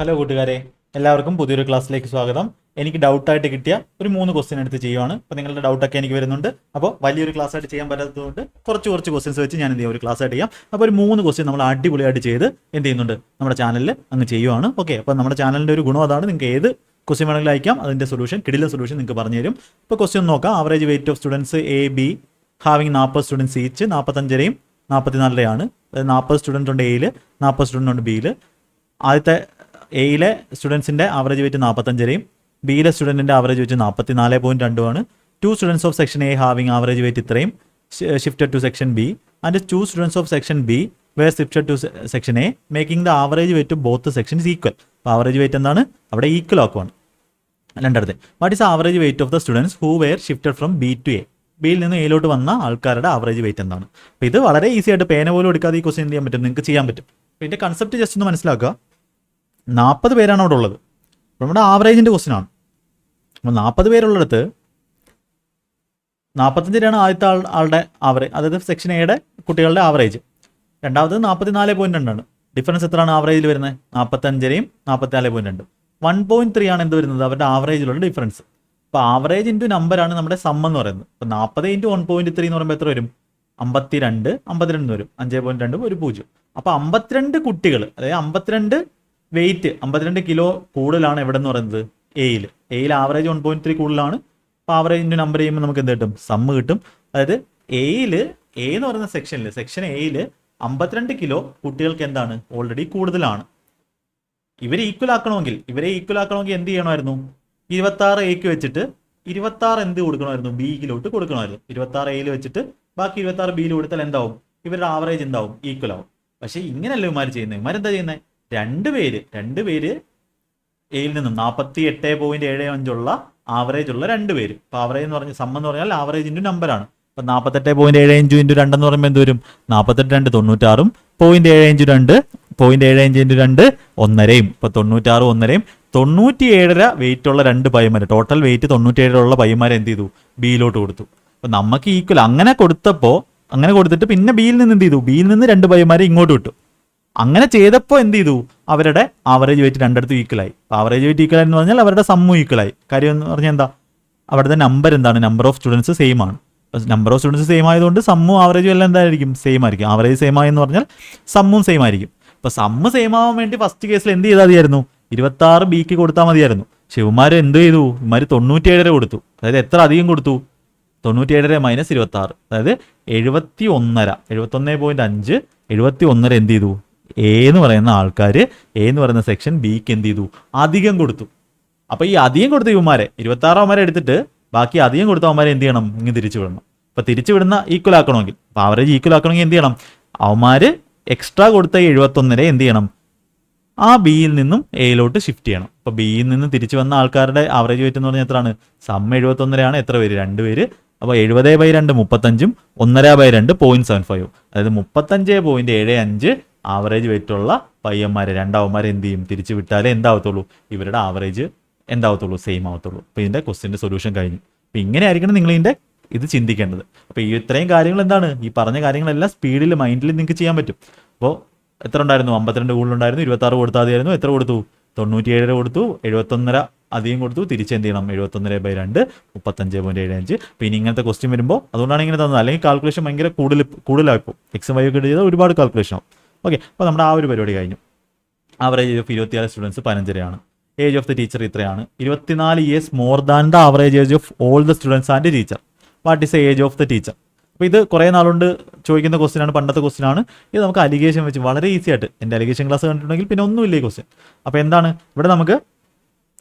Hello കൂട്ടുകാരെ, എല്ലാവർക്കും പുതിയൊരു ക്ലാസ്സിലേക്ക് സ്വാഗതം. എനിക്ക് ഡൗട്ടായിട്ട് കിട്ടിയ ഒരു 3 ക്വസ്റ്റ്യൻ എടുത്ത് ചെയ്യുവാണ്. അപ്പോൾ നിങ്ങളുടെ ഡൗട്ടൊക്കെ എനിക്ക് വരുന്നുണ്ട്. അപ്പോൾ വലിയൊരു ക്ലാസ് ആയിട്ട് ചെയ്യാൻ പറ്റാത്തതുകൊണ്ട് കുറച്ച് ക്വസ്റ്റ്യൻസ് വെച്ച് ഞാൻ എന്ത് ചെയ്യാം, ഒരു ക്ലാസ് ആയിട്ട് ചെയ്യാം. അപ്പോൾ ഒരു 3 ക്വസ്റ്റ്യൻ നമ്മൾ അടിപൊളിയായിട്ട് ചെയ്ത് എന്ത് ചെയ്യുന്നുണ്ട്, നമ്മുടെ ചാനലിൽ അങ്ങ് ചെയ്യുവാണ്. ഓക്കെ, അപ്പോൾ നമ്മുടെ ചാനലിൻ്റെ ഒരു ഗുണം അതാണ്, നിങ്ങൾക്ക് ഏത് ക്വസ്റ്റ്യൻ വേണമെങ്കിലും അയക്കാം, അതിൻ്റെ സൊല്യൂഷൻ കിടിലൻ സൊല്യൂഷൻ നിങ്ങൾക്ക് പറഞ്ഞു തരും. ഇപ്പോൾ ക്വസ്റ്റ്യൻ നോക്കാം. Average weight of students A B having 40 students each 45രെയും 44രെയാണ്. 40 സ്റ്റുഡൻറ്റ് ഉണ്ട് എയിൽ, 40 സ്റ്റുഡൻറ്റ് ഉണ്ട് ബിയിൽ. ആദ്യത്തെ എയിലെ സ്റ്റുഡൻസിൻ്റെ ആവറേജ് വെയിറ്റ് 45രെയും ബിയിലെ സ്റ്റുഡൻറ്റിൻ്റെ average weight 44.2 2 students of section A having average weight ഇത്രയും shifted to section B and 2 students of section B were shifted to section A making the average weight both sections equal. അപ്പോൾ average weight എന്താണ്, അവിടെ equal ആക്കുവാണ്. രണ്ടടുത്ത് what is average weight of the students who were shifted from B to A, ബിയിൽ നിന്ന് എയിലോട്ട് വന്ന ആൾക്കാരുടെ average weight എന്താണ്. അപ്പോൾ ഇത് വളരെ ഈസി ആയിട്ട് പേന പോലും എടുക്കാതെ ഈ ക്വസ്റ്റ്യൻ എന്ത് ചെയ്യാൻ പറ്റും, നിങ്ങൾക്ക് ചെയ്യാൻ പറ്റും. അപ്പോൾ ഇതിൻ്റെ കൺസെപ്റ്റ് ജസ്റ്റ് ഒന്ന് മനസ്സിലാക്കുക. 40 പേരാണ് അവിടെ ഉള്ളത്. അപ്പോൾ നമ്മുടെ ആവറേജിൻ്റെ ക്വസ്റ്റ്യൻ ആണ്. അപ്പോൾ 40 പേരുള്ളിടത്ത് 45 ആദ്യത്തെ ആളുടെ ആവറേജ്, അതായത് സെക്ഷൻ എയുടെ കുട്ടികളുടെ ആവറേജ്. രണ്ടാമത് 44.2 ഡിഫറൻസ് എത്രയാണ് ആവറേജിൽ വരുന്നത്, 45രെയും 44.2. 1.3 ആണ് എന്ത് വരുന്നത്, അവരുടെ ആവറേജിലുള്ള ഡിഫറൻസ്. അപ്പോൾ ആവറേജ് ഇൻറ്റു നമ്പറാണ് നമ്മുടെ സം എന്ന് പറയുന്നത്. അപ്പോൾ 40 × 1.3 എന്ന് പറയുമ്പോൾ എത്ര വരും, 52 വരും. 5.2 ഒരു 0. അപ്പോൾ 52 കുട്ടികൾ, അതായത് 52 വെയിറ്റ് 52 കിലോ കൂടുതലാണ് എവിടെ എന്ന് പറയുന്നത്, എയിൽ ആവറേജ് 1.3 കൂടുതലാണ്. അപ്പോൾ ആവറേജ് ഇൻറ്റു നമ്പർ ചെയ്യുമ്പോൾ നമുക്ക് എന്ത് കിട്ടും, സമ്മ് കിട്ടും. അതായത് എ എന്ന് പറയുന്ന സെക്ഷൻ എയിൽ 52 കിലോ കുട്ടികൾക്ക് എന്താണ് ഓൾറെഡി കൂടുതലാണ്. ഇവരെ ഈക്വൽ ആക്കണമെങ്കിൽ എന്ത് ചെയ്യണമായിരുന്നു, 26 എക്ക് വെച്ചിട്ട് 26 എന്ത് കൊടുക്കണമായിരുന്നു, ബിയിലോട്ട് കൊടുക്കണമായിരുന്നു. 26 എയിൽ വെച്ചിട്ട് ബാക്കി 26 ബിയിൽ കൊടുത്താൽ എന്താവും, ഇവരുടെ ആവറേജ് എന്താവും, ഈക്വൽ ആവും. പക്ഷേ ഇങ്ങനെയല്ല ഇവന്മാർ ചെയ്യുന്നത്. ഇവന്മാരെന്താ ചെയ്യുന്നത്, രണ്ട് പേര് എയിൽ നിന്നും 48.75 ഉള്ള ആവറേജ് ഉള്ള 2 പേര്. ഇപ്പോൾ ആവറേജ് എന്ന് പറഞ്ഞാൽ സം എന്ന് പറഞ്ഞാൽ ആവറേജ് ഇൻറ്റു നമ്പറാണ്. അപ്പോൾ 48.75 ഇൻറ്റു 2 എന്ന് പറയുമ്പോൾ എന്ത് വരും, 48 96 0.75 2 0.75 ഇൻറ്റു 2 1.5. ഇപ്പോൾ 96 1.5 97.5 വെയിറ്റ് ഉള്ള 2 പയ്യന്മാർ, ടോട്ടൽ വെയിറ്റ് 97 ഉള്ള പയ്യന്മാരെ എന്ത് ചെയ്തു, ബിയിലോട്ട് കൊടുത്തു. അപ്പോൾ നമുക്ക് ഈക്വൽ അങ്ങനെ കൊടുത്തിട്ട് പിന്നെ ബിയിൽ നിന്ന് എന്ത് ചെയ്തു, ബിയിൽ നിന്ന് 2 പയ്യന്മാരെ ഇങ്ങോട്ട് വിട്ടു. അങ്ങനെ ചെയ്തപ്പോൾ എന്ത് ചെയ്തു, അവരുടെ ആവറേജ് വെയിറ്റ് രണ്ടിടത്തും ഈക്വലായി. അപ്പോൾ ആവറേജ് വെയിറ്റ് ഈക്വലായി എന്ന് പറഞ്ഞാൽ അവരുടെ സമ്മും ഈക്വലായി. കാര്യം എന്ന് പറഞ്ഞാൽ എന്താ, അവിടുത്തെ നമ്പർ എന്താണ്, നമ്പർ ഓഫ് സ്റ്റുഡൻസ് സെയിം ആണ്. നമ്പർ ഓഫ് സ്റ്റുഡൻസ് സെയിം ആയതുകൊണ്ട് സമ്മും ആവറേജും എല്ലാം എന്തായിരിക്കും, സെയിം ആയിരിക്കും. ആവറേജ് സെയിം ആയെന്ന് പറഞ്ഞാൽ സമ്മും സെയിം ആയിരിക്കും. അപ്പോൾ സമ്മ് സെയിം ആവാൻ വേണ്ടി ഫസ്റ്റ് കേസിൽ എന്ത് ചെയ്താൽ മതിയായിരുന്നു, 26 ബിക്ക് കൊടുത്താൽ മതിയായിരുന്നു. പക്ഷെ ഇവന്മാർ എന്ത് ചെയ്തു, ഇവന്മാർ 97 കൊടുത്തു. അതായത് എത്ര അധികം കൊടുത്തു, 97 - 26, അതായത് 71.5 71.5 എന്ത് ചെയ്തു, എ എന്ന് പറയുന്ന ആൾക്കാർ, എ എന്ന് പറയുന്ന സെക്ഷൻ ബിക്ക് എന്ത് ചെയ്തു, അധികം കൊടുത്തു. അപ്പോൾ ഈ അധികം കൊടുത്ത ഇവന്മാരെ 26 അവന്മാരെ എടുത്തിട്ട് ബാക്കി അധികം കൊടുത്ത അവന്മാരെ എന്ത് ചെയ്യണം, ഇങ്ങ് തിരിച്ചു വിടണം. അപ്പോൾ തിരിച്ചു വിടുന്ന ഈക്വൽ ആക്കണമെങ്കിൽ, അപ്പോൾ ആവറേജ് ഈക്വൽ ആക്കണമെങ്കിൽ എന്ത് ചെയ്യണം, അവന്മാർ എക്സ്ട്രാ കൊടുത്ത 71 എന്ത് ചെയ്യണം, ആ ബിയിൽ നിന്നും എയിലോട്ട് ഷിഫ്റ്റ് ചെയ്യണം. അപ്പോൾ ബിയിൽ നിന്ന് തിരിച്ചു വന്ന ആൾക്കാരുടെ ആവറേജ് വെയിറ്റ് എന്ന് പറഞ്ഞാൽ എത്രയാണ്, സം 71 എത്ര പേര്, 2 പേര്. അപ്പോൾ 70/2 35 1/2/2 0.75, അതായത് 35.75 ആവറേജ് വെയിറ്റ് ഉള്ള പയ്യന്മാരെ 2 അവന്മാരെ എന്ത് ചെയ്യും, തിരിച്ചു വിട്ടാലേ എന്താവത്തുള്ളൂ, ഇവരുടെ ആവറേജ് എന്താവത്തുള്ളൂ, സെയിം ആവത്തുള്ളൂ. അപ്പോൾ ഇതിൻ്റെ ക്വസ്റ്റ്യൻ്റെ സൊല്യൂഷൻ കഴിഞ്ഞു. അപ്പോൾ ഇങ്ങനെ ആയിരിക്കണം നിങ്ങൾ ഇതിൻ്റെ ഇത് ചിന്തിക്കേണ്ടത്. അപ്പോൾ ഈ ഇത്രയും കാര്യങ്ങൾ എന്താണ്, ഈ പറഞ്ഞ കാര്യങ്ങളെല്ലാം സ്പീഡിൽ മൈൻഡിൽ നിങ്ങൾക്ക് ചെയ്യാൻ പറ്റും. അപ്പോൾ എത്ര ഉണ്ടായിരുന്നു, 52 കൂടുതലുണ്ടായിരുന്നു, 26 കൊടുത്താൽ മതിയായിരുന്നു. എത്ര കൊടുത്തു, 97 കൊടുത്തു, 71.5 അധികം കൊടുത്തു, തിരിച്ചെന്ത് ചെയ്യണം, 71/2 35.75. പിന്നെ ഇങ്ങനത്തെ ക്വസ്റ്റ്യൻ വരുമ്പോൾ അതുകൊണ്ടാണ് ഇങ്ങനെ തന്നത്. അല്ലെങ്കിൽ കാൽക്കുലേഷൻ ഭയങ്കര കൂടുതലായിപ്പോൾ എക്സും വൈ ഒക്കെ ചെയ്താൽ ഒരുപാട് കാൽക്കുലേഷൻ ആവും. ഓക്കെ, അപ്പോൾ നമ്മുടെ ആ ഒരു പരിപാടി കഴിഞ്ഞു. Average age of 26 students 15 age of the teacher ഇത്രയാണ്, 24 years more than the average age of all the students and teacher. What is the age of the teacher. അപ്പോൾ ഇത് കുറേ നാളുകൊണ്ട് ചോദിക്കുന്ന ക്വസ്റ്റ്യൻ ആണ്, പണ്ടത്തെ ക്വസ്റ്റ്യൻ ആണ്. ഇത് നമുക്ക് അലിഗേഷൻ വെച്ച് വളരെ ഈസി ആയിട്ട്, എൻ്റെ അലിഗേഷൻ ക്ലാസ് കണ്ടിട്ടുണ്ടെങ്കിൽ പിന്നെ ഒന്നുമില്ല ഈ ക്വസ്റ്റ്യൻ. അപ്പോൾ എന്താണ് ഇവിടെ നമുക്ക്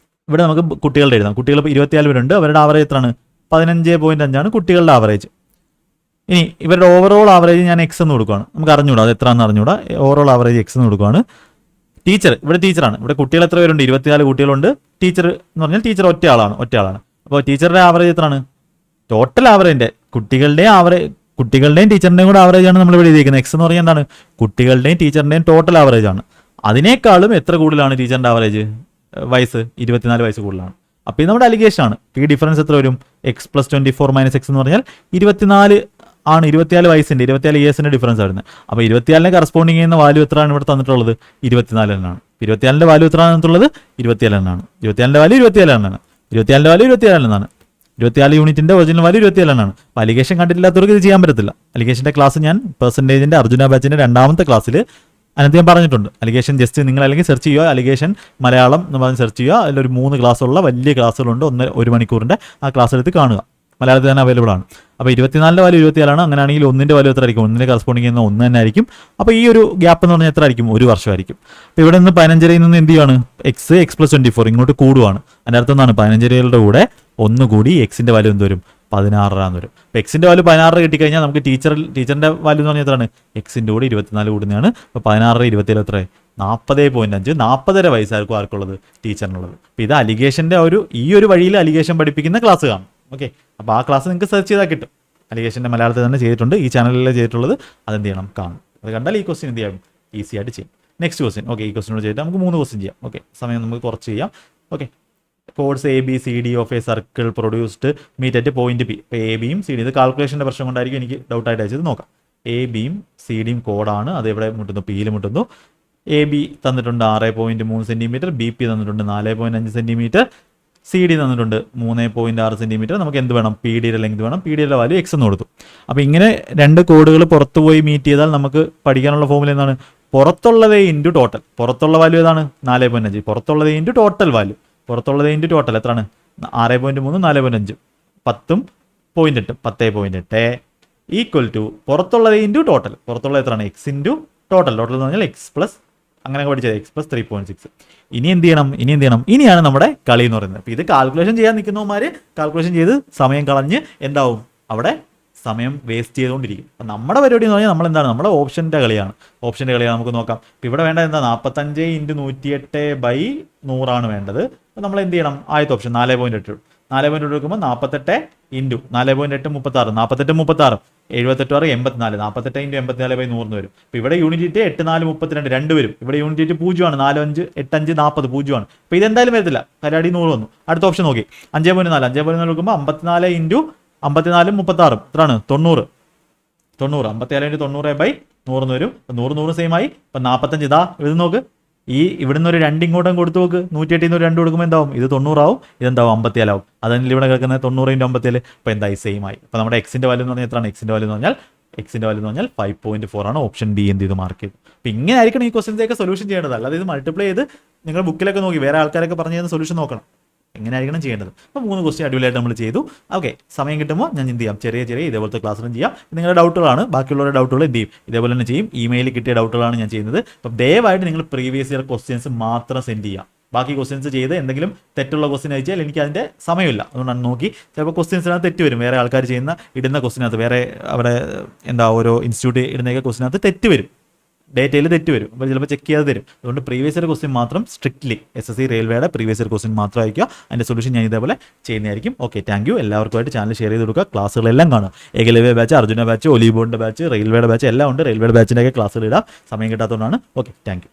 കുട്ടികളുടെ എഴുതാം. കുട്ടികൾ 24 പേരുണ്ട്, അവരുടെ ആവറേജ് എത്രയാണ്, 15.5 കുട്ടികളുടെ ആവറേജ്. ഇനി ഇവരുടെ ഓവറോൾ ആവറേജ് ഞാൻ എക്സ് എന്ന് കൊടുക്കുകയാണ്, നമുക്ക് അറിഞ്ഞൂടാ അത് എത്രയാണെന്ന് അറിഞ്ഞൂടാ. ഓവറോൾ ആവറേജ് എക്സ് എന്ന് കൊടുക്കുകയാണ്. ഇവിടെ ടീച്ചറാണ്, ഇവിടെ കുട്ടികൾ എത്ര പേരുണ്ട്, 24 കുട്ടികളുണ്ട്. ടീച്ചർ എന്ന് പറഞ്ഞാൽ ടീച്ചർ ഒറ്റ ആളാണ്. അപ്പോൾ ടീച്ചറുടെ ആവറേജ് എത്രയാണ്, ടോട്ടൽ ആവറേജിൻ്റെ കുട്ടികളുടെയും ടീച്ചറിൻ്റെയും കൂടെ ആവറേജ് ആണ് നമ്മൾ ഇവിടെ എഴുതിയിരിക്കുന്നത്. എക്സ് എന്ന് പറഞ്ഞാൽ എന്താണ്, കുട്ടികളുടെയും ടീച്ചറിൻ്റെയും ടോട്ടൽ ആവറേജ് ആണ്. അതിനേക്കാളും എത്ര കൂടുതലാണ് ടീച്ചറിൻ്റെ ആവറേജ്, വയസ്സ് 24 വയസ്സ് കൂടുതലാണ്. അപ്പോൾ ഇത് നമ്മുടെ അലിഗേഷൻ ആണ്. ഈ ഡിഫറൻസ് എത്ര വരും, എക്സ് + 24 - എക്സ് എന്ന് പറഞ്ഞാൽ 24 ആണ്. 24 വയസ്സിൻ്റെ 24 ഇയേഴ്സിൻ്റെ ഡിഫറൻസ് വരുന്നത്. അപ്പോൾ 24 കറസ്പോണ്ടിങ് ചെയ്യുന്ന വാല്യൂ എത്രയാണ് ഇവിടെ തന്നിട്ടുള്ളത്, 24 തന്നെയാണ്. 24ന്റെ വാല്യൂ എത്രയാണെന്നുള്ളത് 24 എന്നാണ്. 24ന്റെ വാല്യൂ 24 എന്നാണ്. 24ന്റെ വാല്യൂ 24 എന്നാണ്. 24 യൂണിറ്റിന്റെ ഒറിജിനൽ വാല്യൂ 24 എന്നാണ്. അപ്പോൾ അലിഗേഷൻ കണ്ടിട്ടില്ലാത്തവർക്ക് ഇത് ചെയ്യാൻ പറ്റത്തില്ല. അലിഗേഷന്റെ ക്ലാസ് ഞാൻ പെർസെൻറ്റേജിന്റെ അർജുന ബാച്ചിന്റെ 2ാമത്തെ ക്ലാസ്സിൽ അതിനകത്ത് ഞാൻ പറഞ്ഞിട്ടുണ്ട്. അലിഗേഷൻ ജസ്റ്റ് നിങ്ങൾ അല്ലെങ്കിൽ സെർച്ച് ചെയ്യുക, അലിഗേഷൻ മലയാളം എന്ന് പറഞ്ഞ് സെർച്ച് ചെയ്യുക. അതിലൊരു 3 ക്ലാസ്സുള്ള വലിയ ക്ലാസ്സുകളുണ്ട്, 1 മണിക്കൂറിൻ്റെ. ആ ക്ലാസ് എടുത്ത് കാണുക. മലയാളത്തിൽ തന്നെ അവൈലബിൾ ആണ്. അപ്പോൾ 24ന്റെ വാല്യൂ 24 ആണ്. അങ്ങനെയാണെങ്കിൽ 1ന്റെ വാല്യൂ എത്ര ആയിരിക്കും? 1ന് കറസ്പോണ്ടിങ് ചെയ്യുന്ന 1 തന്നെ ആയിരിക്കും. അപ്പോൾ ഈ ഒരു ഗ്യാപ്പ് എന്ന് പറഞ്ഞാൽ എത്ര ആയിരിക്കും? 1 വർഷമായിരിക്കും. അപ്പോൾ ഇവിടെ നിന്ന് 15 നിന്ന് എന്ത് ചെയ്യുകയാണ്? x + 24 ഇങ്ങോട്ട് കൂടുവാണ്. അതിൻ്റെ അർത്ഥം എന്താണ്? 15കളുടെ കൂടെ 1 കൂടി എക്സിൻ്റെ വാല്യൂ എന്ത് വരും? 16 വരും. അപ്പോൾ എക്സിൻ്റെ വാല്യൂ 16 കിട്ടിക്കഴിഞ്ഞാൽ നമുക്ക് ടീച്ചറിൻ്റെ വാല്യൂ എന്ന് പറഞ്ഞാൽ എത്രയാണ്? എക്സിൻ്റെ കൂടി 24 കൂടുന്നതാണ്. അപ്പോൾ 16 27 എത്ര? 40.5 40.5 വയസ്സായിരിക്കും ആർക്കുള്ളത്? ടീച്ചറിനുള്ളത്. അപ്പോൾ ഇത് അലിഗേഷൻ്റെ ഈ ഒരു വഴിയിൽ അലിഗേഷൻ പഠിപ്പിക്കുന്ന ക്ലാസ് കാണും. ഓക്കെ, അപ്പോൾ ആ ക്ലാസ് നിങ്ങൾക്ക് സെർച്ച് ചെയ്താൽ കിട്ടും. അലിഗേഷൻ്റെ മലയാളത്തിൽ തന്നെ ചെയ്തിട്ടുണ്ട്, ഈ ചാനലിൽ ചെയ്തിട്ടുള്ളത്. അതെന്ത് ചെയ്യണം? കാണും. അത് കണ്ടാൽ ഈ ക്വസ്റ്റ്യൻ എന്ത് ചെയ്യാം? ഈസി ആയിട്ട് ചെയ്യും. Next question. ഓക്കെ, ഈ ക്വസ്റ്റ്യനോട് ചെയ്തിട്ട് നമുക്ക് 3 ക്വസ്റ്റ്യൻ ചെയ്യാം. ഓക്കെ, സമയം നമുക്ക് കുറച്ച് ചെയ്യാം. Okay, chords ABCD of a circle produced meet at point P. ഇപ്പോൾ ABയും CD ഇത് കാൽക്കുലേഷൻ്റെ പ്രശ്നം കൊണ്ടായിരിക്കും എനിക്ക് ഡൗട്ടായിട്ട് അയച്ചത്. നോക്കാം. ABയും CDയും കോഡാണ്. അത് എവിടെ മുട്ടുന്നു? Pയിൽ മുട്ടുന്നു. AB തന്നിട്ടുണ്ട് 6.3 സെൻറ്റിമീറ്റർ, BP തന്നിട്ടുണ്ട് 4.5 സെൻറ്റിമീറ്റർ, CD തന്നിട്ടുണ്ട് 3.6 സെൻറ്റിമീറ്റർ. നമുക്ക് എന്ത് വേണം? PDയുടെ ലെങ്ത് വേണം. PDയുടെ വാല്യൂ X എന്ന് കൊടുത്തു. അപ്പോൾ ഇങ്ങനെ 2 കോഡുകൾ പുറത്ത് പോയി മീറ്റ് ചെയ്താൽ നമുക്ക് പഠിക്കാനുള്ള ഫോമുല എന്താണ്? പുറത്തുള്ളത് ഇൻറ്റു ടോട്ടൽ. പുറത്തുള്ള വാല്യൂ ഏതാണ്? 4.5. പുറത്തുള്ളത് ഇൻറ്റു ടോട്ടൽ വാല്യൂ. പുറത്തുള്ളത് ഇൻറ്റു ടോട്ടൽ എത്രയാണ്? 6.3 4.5 10.8 10.8 ഈക്വൽ ടു പുറത്തുള്ളത് ഇൻറ്റു ടോട്ടൽ. പുറത്തുള്ളത് എത്രയാണ്? X into total. ടോട്ടൽ എന്ന് പറഞ്ഞാൽ X പ്ലസ് അങ്ങനെ പഠിച്ചത് X + 3.6. ഇനി എന്ത് ചെയ്യണം? ഇനിയാണ് നമ്മുടെ കളി എന്ന് പറയുന്നത്. അപ്പോൾ ഇത് കാൽക്കുലേഷൻ ചെയ്യാൻ നിൽക്കുന്നവന്മാർ കാൽക്കുലേഷൻ ചെയ്ത് സമയം കളഞ്ഞ് എന്താവും? അവിടെ സമയം വേസ്റ്റ് ചെയ്തുകൊണ്ടിരിക്കും. അപ്പം നമ്മുടെ പരിപാടി എന്ന് പറഞ്ഞാൽ നമ്മളെന്താണ്? നമ്മുടെ ഓപ്ഷൻ്റെ കളിയാണ്. നമുക്ക് നോക്കാം. ഇപ്പോൾ ഇവിടെ വേണ്ടത് എന്താ? 45 × 108/100 വേണ്ടത്. അപ്പോൾ നമ്മൾ എന്ത് ചെയ്യണം? ആദ്യത്തെ ഓപ്ഷൻ 4.8 4.8 എടുക്കുമ്പോൾ 48 × 4.8 36 48 36 78 84 48 × 84/100 വരും. അപ്പോൾ ഇവിടെ യൂണിറ്റ് 8 4 32 2 വരും. ഇവിടെ യൂണിറ്റ് 0 ആണ്. 4 5 8 5 40 0 ആണ്. അപ്പോൾ ഇതെന്തായാലും വരത്തില്ല. കരാടി 100 വന്നു. അടുത്ത ഓപ്ഷൻ നോക്കി 5.4 5.4 എടുക്കുമ്പോൾ 54 × 54 36 എത്രയാണ്? 90 54 × 90/100 വരും. 100 100 സെയിം ആയി. അപ്പം 45 ഇതാ ഇത് നോക്ക്. ഇവിടുന്ന് ഒരു 2 ഇങ്ങോട്ടും കൊടുത്തു നോക്ക്. 108 ന്ന് 2 കൊടുക്കുമ്പോൾ എന്താവും? ഇത് 90 ആവും. ഇതെന്താവും? 54 ആവും. അതന്നെ ഇവിടെ കിടക്കുന്നത് 90 × 54. അപ്പോൾ എന്തായി? സെയിം ആയി. അപ്പോൾ നമ്മുടെ എക്സിൻ്റെ വാല്യൂ എന്ന് പറഞ്ഞാൽ എത്രയാണ്? എക്സിൻ്റെ വാല്യൂ എന്ന് പറഞ്ഞാൽ 5.4 ആണ്. ഓപ്ഷൻ ബി എന്ത് ചെയ്ത് മാർക്ക് ചെയ്തു. അപ്പോൾ ഇങ്ങനെ ആയിരിക്കണം ഈ ക്വസ്റ്റ്യൻസൊക്കെ സൊല്യൂഷൻ ചെയ്യേണ്ടത്. അല്ലാതെ ഇത് മൾട്ടിപ്ലൈ ചെയ്ത് നിങ്ങൾ ബുക്കിലൊക്കെ നോക്കി വേറെ ആൾക്കാരൊക്കെ പറഞ്ഞു തരുന്ന സൊല്യൂഷൻ നോക്കണം. എങ്ങനെയായിരിക്കണം ചെയ്യേണ്ടത്. അപ്പോൾ 3 ക്വസ്റ്റ്യൻ അടിപൊളിയായിട്ട് നമ്മൾ ചെയ്തു. ഓക്കെ, സമയം കിട്ടുമ്പോൾ ഞാൻ എന്ത് ചെയ്യാം? ചെറിയ ഇതേപോലത്തെ ക്ലാസ്സിലും ചെയ്യാം. നിങ്ങളുടെ ഡൗട്ടുകളാണ്, ബാക്കിയുള്ളവരുടെ ഡൗട്ടുകൾ എന്ത് ചെയ്യും? ഇതേപോലെ തന്നെ ചെയ്യും. ഇമെയിലിൽ കിട്ടിയ ഡൗട്ടുകളാണ് ഞാൻ ചെയ്യുന്നത്. അപ്പോൾ ദയവായിട്ട് നിങ്ങൾ പ്രീവിയസ് ഇയർ ക്വസ്റ്റ്യൻസ് മാത്രം സെൻഡ് ചെയ്യാം. ബാക്കി ക്വസ്റ്റ്യൻസ് ചെയ്ത് എന്തെങ്കിലും തെറ്റുള്ള ക്വസ്റ്റ്യൻ അയച്ചാൽ എനിക്ക് അതിൻ്റെ സമയമില്ല. അതുകൊണ്ടാണ് നോക്കി ചിലപ്പോൾ ക്വസ്റ്റ്യൻസിനകത്ത് തെറ്റ് വരും. വേറെ ആൾക്കാർ ഇടുന്ന ക്വസ്റ്റ്യനകത്ത് വേറെ അവിടെ ഓരോ ഇൻസ്റ്റിറ്റ്യൂട്ട് ഇടുന്നതൊക്കെ ക്വസ്റ്റ്യനകത്ത് തെറ്റ് വരും. ഡേറ്റയിൽ തെറ്റ് വരും. അപ്പോൾ ചിലപ്പോൾ ചെക്ക് ചെയ്യാതെ തരും. അതുകൊണ്ട് പ്രീവിയസ് ഇയർ ക്വസ്റ്റ്യൻ മാത്രം സ്ട്രിക്ട്ലി SSC റെയിൽവേയുടെ പ്രീവിയസ് ഇയർ ക്വസ്റ്റ്യൻ മാത്രം അയക്കുക. അതിൻ്റെ സൊല്യൂഷൻ ഞാൻ ഇതേപോലെ ചെയ്യുന്നതായിരിക്കും. Okay, thank you. എല്ലാവർക്കുമായിട്ട് ചാനൽ ഷെയർ ചെയ്ത് കൊടുക്കുക. ക്ലാസ്സുകളെല്ലാം കാണുക. ഏകലവ്യ ബാച്ച്, അർജുന ബാച്ച്, ഒലിബോണിൻ്റെ ബാച്ച്, റെയിൽവേയുടെ ബാച്ച് എല്ലാം ഉണ്ട്. റെയിൽവേയുടെ ബാച്ചിൻ്റെയൊക്കെ ക്ലാസ്സുകൾ ഇടാം. സമയം കിട്ടാത്തതുകൊണ്ടാണ്. Okay, thank U.